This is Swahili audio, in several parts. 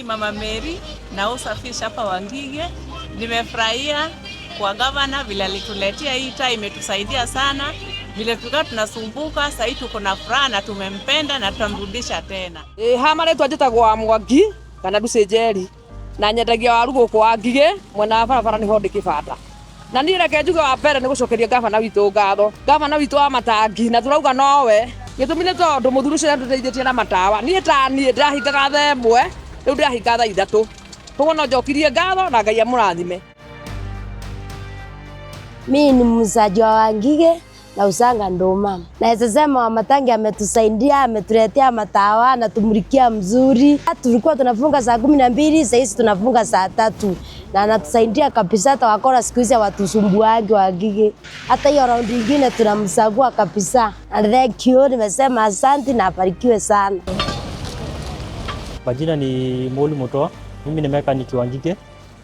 Mama Mary na usafisha hapa Wangige. Nimefurahia kwa gavana vile alituletea hii taa, imetusaidia sana. Vile tulikuwa tunasumbuka, sasa hivi tuko na furaha na tumempenda na tutamrudisha tena. Hama letu ajitagwa Mwangi kana Ducenjeri na nyendagia waru guku Wangige mwena wa barabara ni ho ndikibata. Na ni reke njuge wa mbere ni gucokeria gavana witu ngatho. Gavana witu wa matangi na turauga nowe gitumine tondu muthuru cia nduteithĩtie na matawa. Ni ndahingaga thaa ĩmwe riu ndahinga thaa 3. Koguo no njokirie ngatho na Ngai amũrathime. Mimi ni muuzaji wa Wangige na usanga ndoma. Naweza sema wa matangi ametusaidia, ametuletea matawa na tumulikia mzuri. Tulikuwa tunafunga saa 12, sasa hizi tunafunga saa 3. Na anatusaidia kabisa, hata wakora siku hizi watusumbuaje Wangige. Hata hiyo round nyingine tunamsagua kabisa. And thank you, nimesema asante na abarikiwe sana. Kwa jina ni Molu Mutoa. Mimi ni mechanic wa Wangige.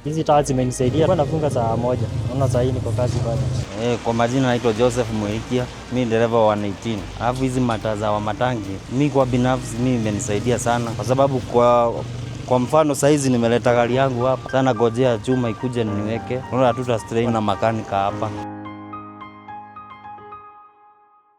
Hizi taa zimenisaidia. Kwa nafunga saa 1. Naona saa hii niko kazi bado. Kwa majina naitwa Joseph Muikia. Mimi dereva wa 118. Alafu hizi mataa za matangi, mimi kwa binafsi mimi imenisaidia sana kwa sababu kwa mfano saa hizi nimeleta gari yangu hapa. Sana gojea chuma ikuje niweke. Unaona tuta strain na makanika hapa.